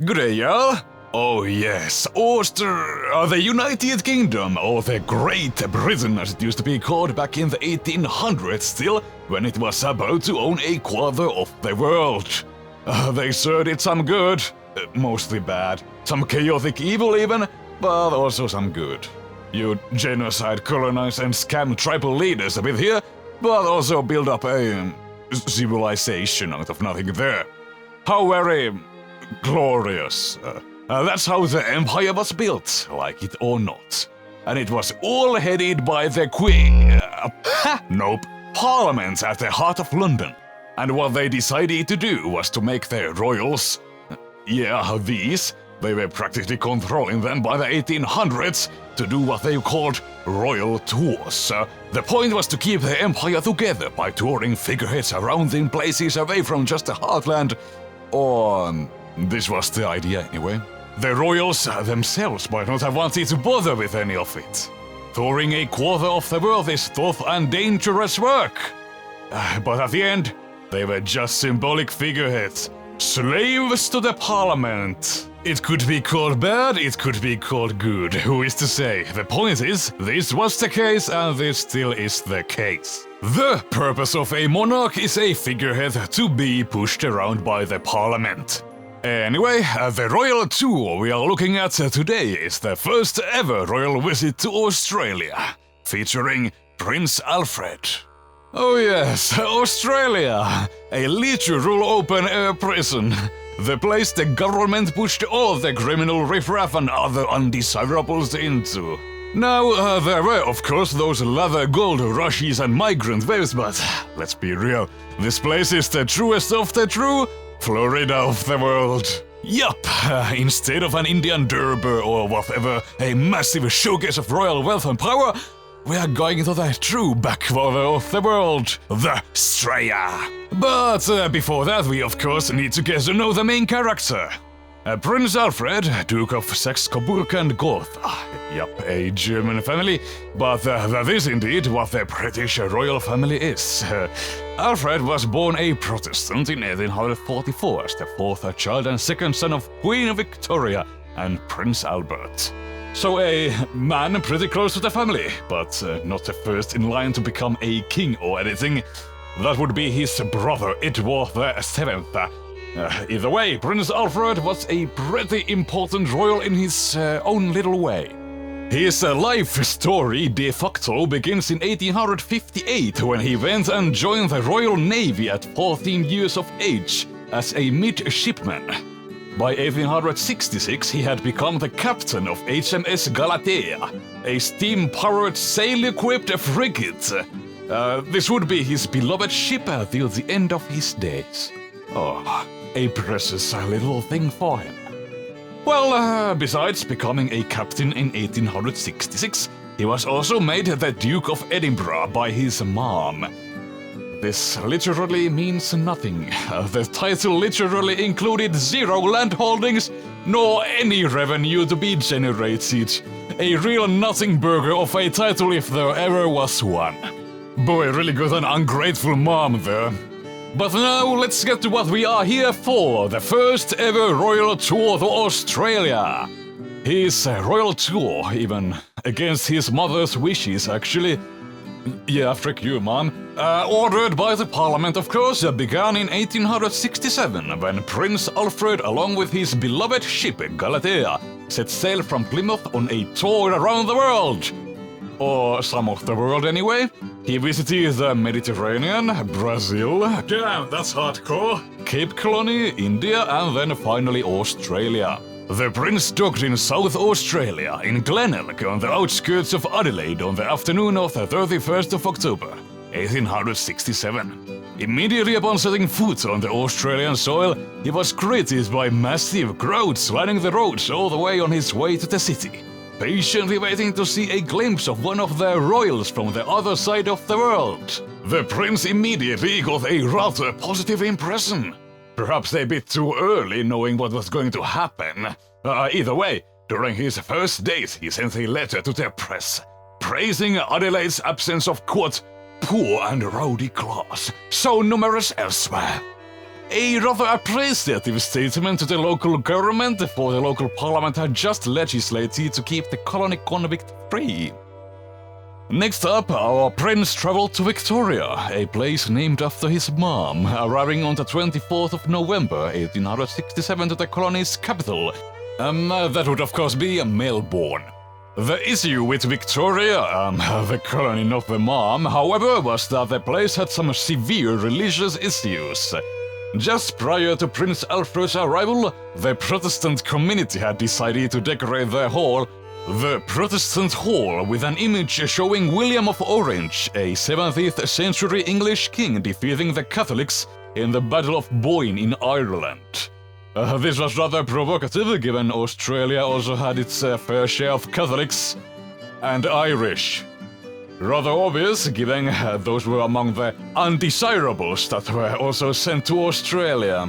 Good day, y'all. Oh yes, the United Kingdom, or the Great Britain as it used to be called back in the 1800s still, when it was about to own a quarter of the world. They sure did some good, mostly bad, some chaotic evil even, but also some good. You genocide, colonize and scam tribal leaders a bit here, but also build up a civilization out of nothing there. How very glorious. That's how the empire was built, like it or not. And it was all headed by the Queen. Nope, Parliament at the heart of London. And what they decided to do was to make their royals, they were practically controlling them by the 1800s to do what they called royal tours. The point was to keep the empire together by touring figureheads around in places away from just the heartland. Or this was the idea anyway. The royals themselves might not have wanted to bother with any of it. Touring a quarter of the world is tough and dangerous work. But at the end, they were just symbolic figureheads, slaves to the parliament. It could be called bad, it could be called good, who is to say? The point is, this was the case and this still is the case. The purpose of a monarch is a figurehead to be pushed around by the parliament. Anyway, the royal tour we are looking at today is the first ever royal visit to Australia, featuring Prince Alfred. Oh yes, Australia, a literal open-air prison. The place the government pushed all the criminal riffraff and other undesirables into. Now, there were of course those leather gold rushes and migrant waves, but let's be real, this place is the truest of the true Florida of the world. Yup, instead of an Indian Durbar or whatever, a massive showcase of royal wealth and power, we are going to the true backwater of the world, the Straya. But before that, we of course need to get to know the main character. Prince Alfred, Duke of Saxe-Coburg and Gotha. Yup, a German family, but that is indeed what the British royal family is. Alfred was born a Protestant in 1844 as the fourth child and second son of Queen Victoria and Prince Albert. So a man pretty close to the family, but not the first in line to become a king or anything. That would be his brother Edward VII. Either way, Prince Alfred was a pretty important royal in his own little way. His life story de facto begins in 1858 when he went and joined the Royal Navy at 14 years of age as a midshipman. By 1866 he had become the captain of HMS Galatea, a steam-powered sail-equipped frigate. This would be his beloved ship till the end of his days. Oh, a precious little thing for him. Well, besides becoming a captain in 1866, he was also made the Duke of Edinburgh by his mom. This literally means nothing. The title literally included zero land holdings, nor any revenue to be generated. A real nothing burger of a title if there ever was one. Boy, really got an ungrateful mom there. But now let's get to what we are here for, the first ever royal tour to Australia. His royal tour, even against his mother's wishes actually. Yeah, frick you, Mom. Ordered by the Parliament, of course, began in 1867 when Prince Alfred, along with his beloved ship Galatea, set sail from Plymouth on a tour around the world. Or some of the world anyway. He visited the Mediterranean, Brazil, damn, that's hardcore, Cape Colony, India, and then finally Australia. The prince docked in South Australia, in Glenelg, on the outskirts of Adelaide on the afternoon of the 31st of October, 1867. Immediately upon setting foot on the Australian soil, he was greeted by massive crowds lining the roads all the way on his way to the city, patiently waiting to see a glimpse of one of their royals from the other side of the world. The prince immediately got a rather positive impression. Perhaps a bit too early knowing what was going to happen. Either way, during his first days he sent a letter to the press, praising Adelaide's absence of, quote, poor and rowdy class, so numerous elsewhere. a rather appreciative statement to the local government, for the local parliament had just legislated to keep the colony convict free. Next up, our prince traveled to Victoria, a place named after his mom, arriving on the 24th of November 1867 to the colony's capital. That would of course be Melbourne. The issue with Victoria, the colony, not the mom, however, was that the place had some severe religious issues. Just prior to Prince Alfred's arrival, the Protestant community had decided to decorate their hall, the Protestant Hall, with an image showing William of Orange, a 17th century English king defeating the Catholics in the Battle of Boyne in Ireland. This was rather provocative, given Australia also had its fair share of Catholics and Irish. Rather obvious, given those were among the undesirables that were also sent to Australia.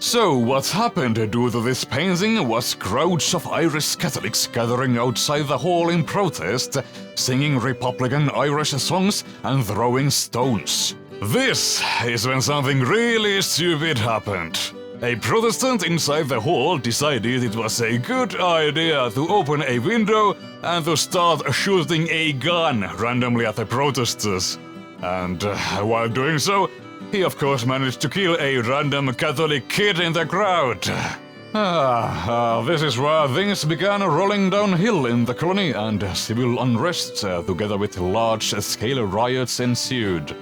So, what happened due to this painting was crowds of Irish Catholics gathering outside the hall in protest, singing Republican Irish songs and throwing stones. This is when something really stupid happened. A Protestant inside the hall decided it was a good idea to open a window and to start shooting a gun randomly at the protesters. And while doing so, he of course managed to kill a random Catholic kid in the crowd. This is where things began rolling downhill in the colony, and civil unrest together with large-scale riots ensued.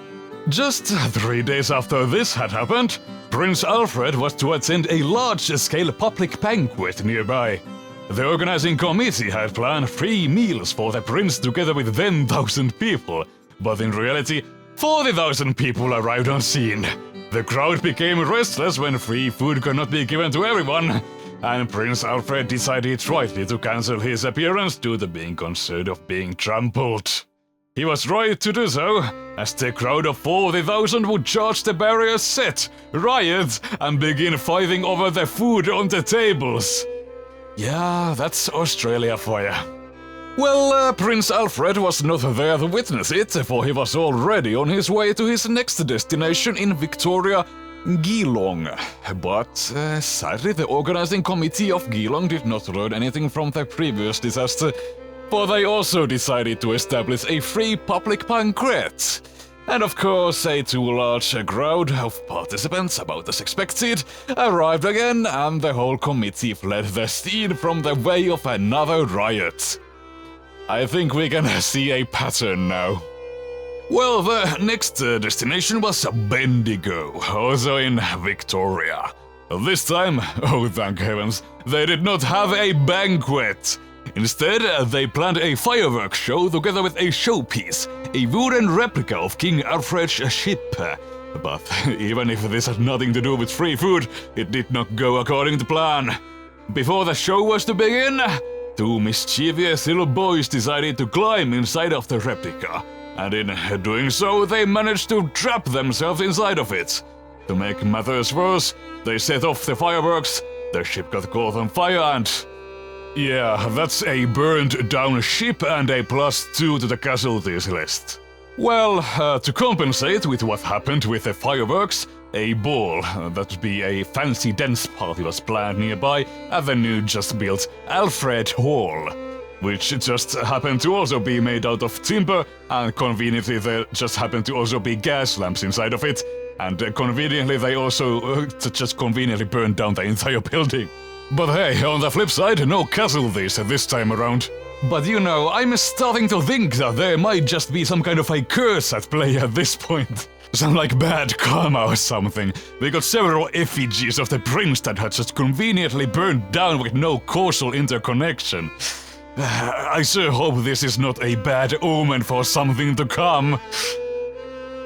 Just 3 days after this had happened, Prince Alfred was to attend a large-scale public banquet nearby. The organizing committee had planned free meals for the prince together with 10,000 people, but in reality, 40,000 people arrived on scene. The crowd became restless when free food could not be given to everyone, and Prince Alfred decided rightly to cancel his appearance due to being concerned of being trampled. He was right to do so, as the crowd of 40,000 would charge the barriers set, riot, and begin fighting over the food on the tables. Yeah, that's Australia for ya. Well, Prince Alfred was not there to witness it, for he was already on his way to his next destination in Victoria, Geelong. But sadly, the organizing committee of Geelong did not learn anything from the previous disaster, for they also decided to establish a free public banquet. And of course, a too large crowd of participants, about as expected, arrived again, and the whole committee fled the scene from the way of another riot. I think we can see a pattern now. Well, the next destination was Bendigo, also in Victoria. This time, oh thank heavens, they did not have a banquet. Instead, they planned a fireworks show together with a showpiece, a wooden replica of King Alfred's ship. But even if this had nothing to do with free food, it did not go according to plan. Before the show was to begin, two mischievous little boys decided to climb inside of the replica, and in doing so, they managed to trap themselves inside of it. To make matters worse, they set off the fireworks, the ship got caught on fire, and yeah, that's a burned down ship and a +2 to the casualties list. Well, to compensate with what happened with the fireworks, a ball, that would be a fancy dance party, was planned nearby at the new just-built Alfred Hall, which just happened to also be made out of timber, and conveniently there just happened to also be gas lamps inside of it, and conveniently they also just conveniently burned down the entire building. But hey, on the flip side, no casualties this time around. But you know, I'm starting to think that there might just be some kind of a curse at play at this point. Some like bad karma or something. We got several effigies of the prince that had just conveniently burned down with no causal interconnection. I sure hope this is not a bad omen for something to come.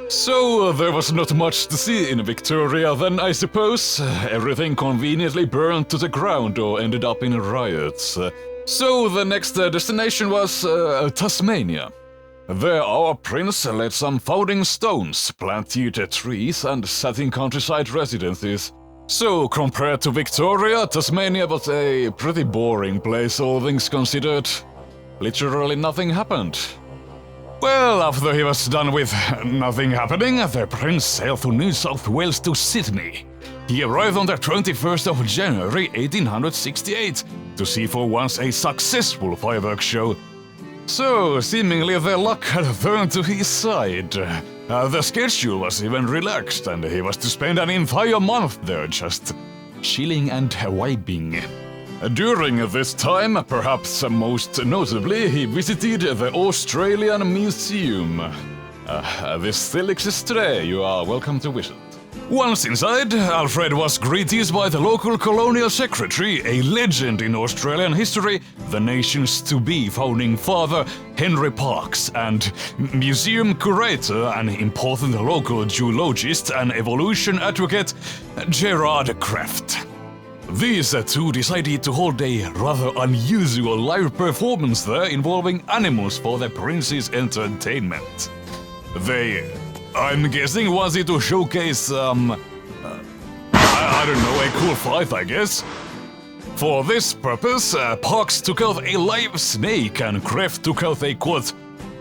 So, there was not much to see in Victoria then, I suppose. Everything conveniently burned to the ground or ended up in riots. So, the next destination was Tasmania. There our prince led some founding stones, planted trees, and sat in countryside residences. So, compared to Victoria, Tasmania was a pretty boring place, all things considered. Literally nothing happened. Well, after he was done with nothing happening, the prince sailed to New South Wales to Sydney. He arrived on the 21st of January 1868 to see for once a successful fireworks show. So, seemingly the luck had turned to his side. The schedule was even relaxed and he was to spend an entire month there just chilling and vibing. During this time, perhaps most notably, he visited the Australian Museum. This still exists today, you are welcome to visit. Once inside, Alfred was greeted by the local Colonial secretary, a legend in Australian history, the nation's to-be founding father, Henry Parkes, and museum curator and important local geologist and evolution advocate, Gerard Kraft. These two decided to hold a rather unusual live performance there involving animals for the prince's entertainment. I'm guessing wanted to showcase, I don't know, a cool fight, I guess. For this purpose, Parkes took out a live snake and Kraft took out a, quote,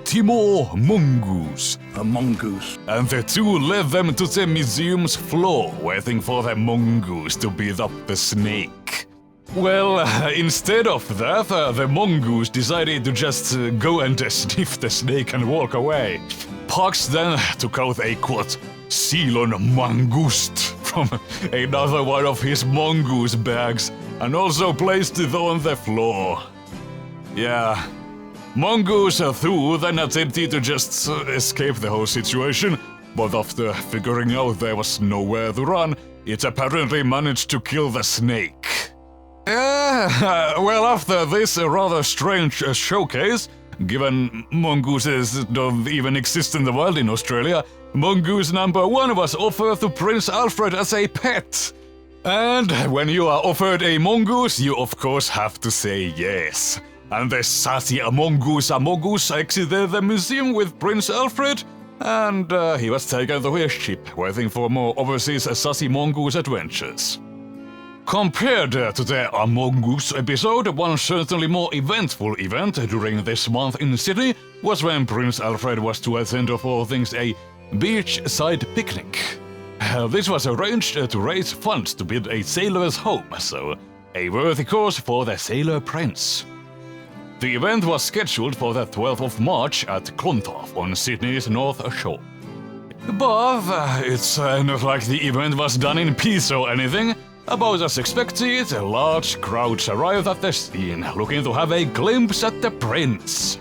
Timor mongoose. A mongoose. And the two led them to the museum's floor, waiting for the mongoose to beat up the snake. Well, instead of that, the mongoose decided to just go and sniff the snake and walk away. Parkes then took out a, quote, Ceylon mangouste from another one of his mongoose bags and also placed it on the floor. Yeah, mongoose too then attempted to just escape the whole situation, but after figuring out there was nowhere to run, it apparently managed to kill the snake. Well, after this rather strange showcase, given mongooses don't even exist in the wild in Australia, mongoose number 1 was offered to Prince Alfred as a pet. And when you are offered a mongoose, you of course have to say yes. And the sassy mongoose exited the museum with Prince Alfred, and he was taken to his ship, waiting for more overseas sassy mongoose adventures. Compared to the mongoose episode, one certainly more eventful event during this month in Sydney was when Prince Alfred was to attend, of all things, a beachside picnic. This was arranged to raise funds to build a sailor's home, so a worthy cause for the sailor prince. The event was scheduled for the 12th of March at Clontarf on Sydney's North Shore. But it's not like the event was done in peace or anything. About as expected, large crowds arrived at the scene, looking to have a glimpse at the prince.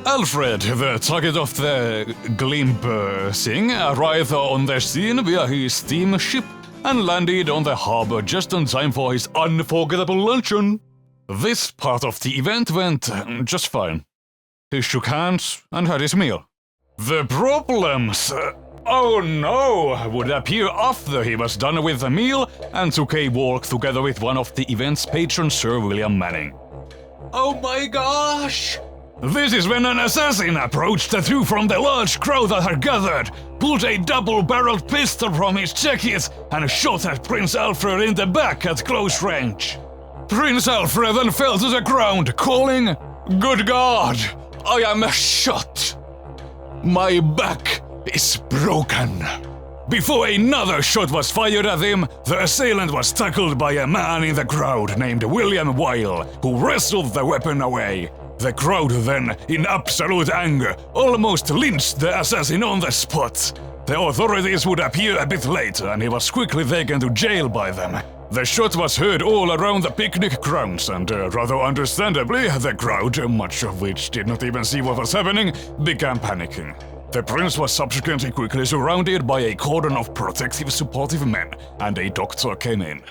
Alfred, the target of the glimpsing, arrived on the scene via his steamship and landed on the harbour just in time for his unforgettable luncheon. This part of the event went just fine. He shook hands and had his meal. The problems, oh no, would appear after he was done with the meal and took a walk together with one of the event's patrons, Sir William Manning. Oh my gosh! This is when an assassin approached the two from the large crowd that had gathered, pulled a double-barreled pistol from his jacket and shot at Prince Alfred in the back at close range. Prince Alfred then fell to the ground, calling, "Good God, I am shot! My back is broken." Before another shot was fired at him, the assailant was tackled by a man in the crowd named William Weil, who wrestled the weapon away. The crowd then, in absolute anger, almost lynched the assassin on the spot. The authorities would appear a bit later, and he was quickly taken to jail by them. The shot was heard all around the picnic grounds, and rather understandably, the crowd, much of which did not even see what was happening, began panicking. The prince was subsequently quickly surrounded by a cordon of protective, supportive men, and a doctor came in.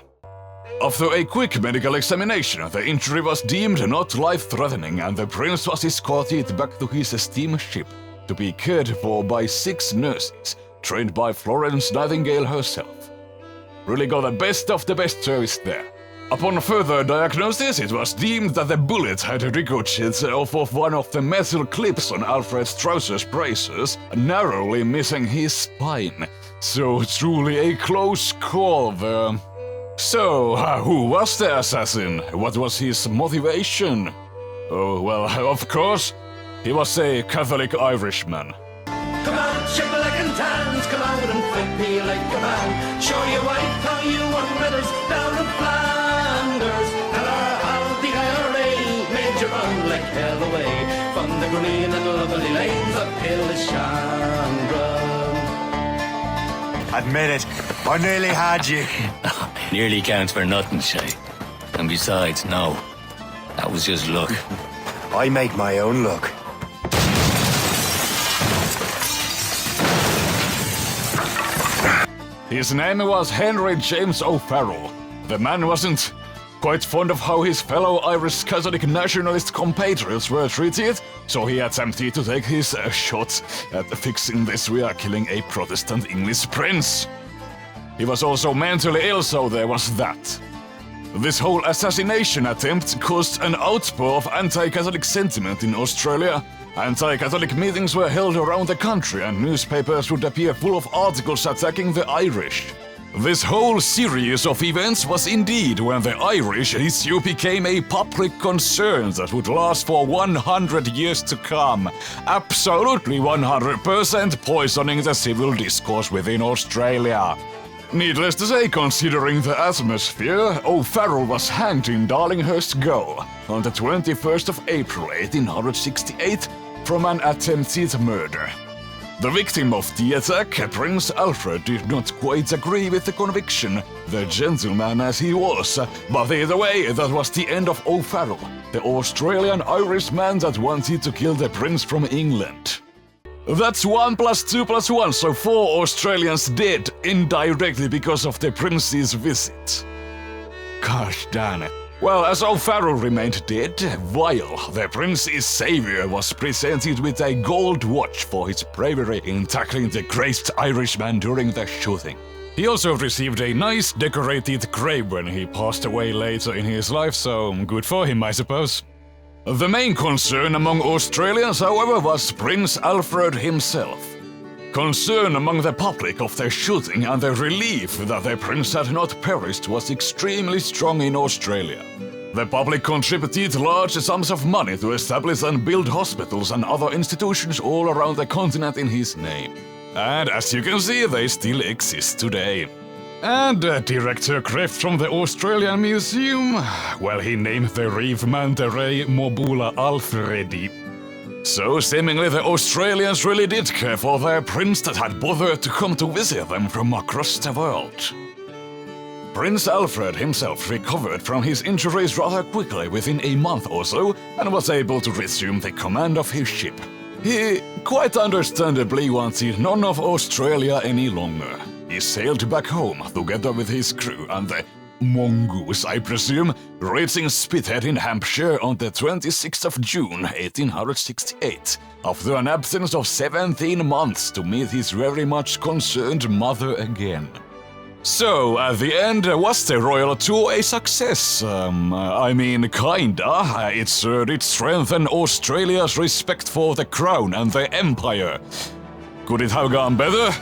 After a quick medical examination, the injury was deemed not life-threatening, and the prince was escorted back to his steamship to be cared for by 6 nurses, trained by Florence Nightingale herself. Really got the best of the best service there. Upon further diagnosis, it was deemed that the bullet had ricocheted off of one of the metal clips on Alfred's trousers braces, narrowly missing his spine. So truly a close call there. So, who was the assassin? What was his motivation? Oh, well, of course, he was a Catholic Irishman. Come on, shake a leg and dance, come out and flip me like a man. Show your wife how you want hell away from the green and lovely lanes of Killishandra. Admit it, I nearly had you. Nearly counts for nothing, Shay. And besides, no. That was just luck. I make my own luck. His name was Henry James O'Farrell. The man wasn't quite fond of how his fellow Irish Catholic nationalist compatriots were treated, so he attempted to take his shot at fixing this via killing a Protestant English prince. He was also mentally ill, so there was that. This whole assassination attempt caused an outpour of anti-Catholic sentiment in Australia. Anti-Catholic meetings were held around the country and newspapers would appear full of articles attacking the Irish. This whole series of events was indeed when the Irish issue became a public concern that would last for 100 years to come, absolutely 100% poisoning the civil discourse within Australia. Needless to say, considering the atmosphere, O'Farrell was hanged in Darlinghurst Gaol on the 21st of April 1868 from an attempted murder. The victim of the attack, Prince Alfred, did not quite agree with the conviction, the gentleman as he was, but either way, that was the end of O'Farrell, the Australian Irishman that wanted to kill the prince from England. That's 1 + 2 + 1, so 4 Australians dead indirectly because of the prince's visit. Gosh darn it. Well, as O'Farrell remained dead, while the prince's savior was presented with a gold watch for his bravery in tackling the great Irishman during the shooting. He also received a nice decorated grave when he passed away later in his life, so good for him, I suppose. The main concern among Australians, however, was Prince Alfred himself. Concern among the public of the shooting and the relief that the prince had not perished was extremely strong in Australia. The public contributed large sums of money to establish and build hospitals and other institutions all around the continent in his name. And as you can see, they still exist today. And Director Kreft from the Australian Museum, well, he named the reef manta ray Mobula Alfredi. So seemingly the Australians really did care for their prince that had bothered to come to visit them from across the world. Prince Alfred himself recovered from his injuries rather quickly within a month or so and was able to resume the command of his ship. He quite understandably wanted none of Australia any longer. He sailed back home together with his crew and the mongoose, I presume, reaching Spithead in Hampshire on the 26th of June 1868, after an absence of 17 months to meet his very much concerned mother again. So, at the end, was the royal tour a success? I mean, kinda. It certainly strengthened Australia's respect for the crown and the empire. Could it have gone better?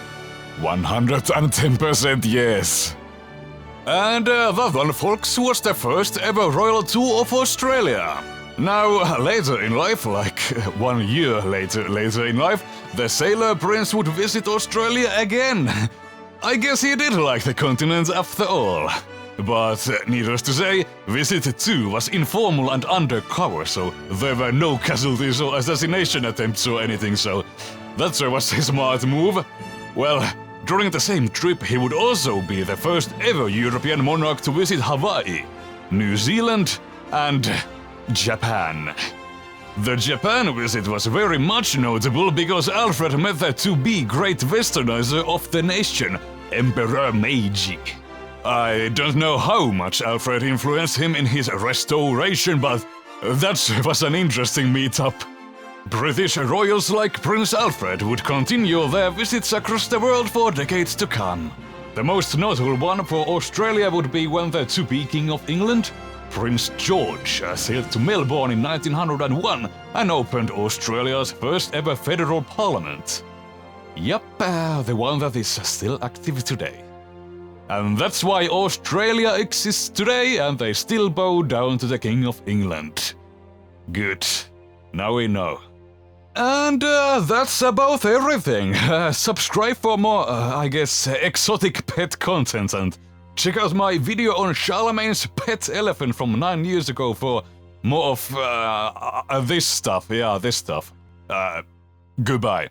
110% yes. And that one, folks, was the first ever royal tour of Australia. Now, later in life, like 1 year later in life, the sailor prince would visit Australia again. I guess he did like the continent after all. But needless to say, visit 2 was informal and undercover, so there were no casualties or assassination attempts or anything, so that was a smart move. Well, during the same trip, he would also be the first ever European monarch to visit Hawaii, New Zealand, and Japan. The Japan visit was very much notable because Alfred met the to-be great westernizer of the nation, Emperor Meiji. I don't know how much Alfred influenced him in his restoration, but that was an interesting meetup. British royals like Prince Alfred would continue their visits across the world for decades to come. The most notable one for Australia would be when the to-be King of England, Prince George, sailed to Melbourne in 1901 and opened Australia's first ever federal parliament. Yup, the one that is still active today. And that's why Australia exists today and they still bow down to the King of England. Good. Now we know. And that's about everything. Subscribe for more, exotic pet content and check out my video on Charlemagne's pet elephant from 9 years ago for More of this stuff. Yeah, this stuff. Goodbye.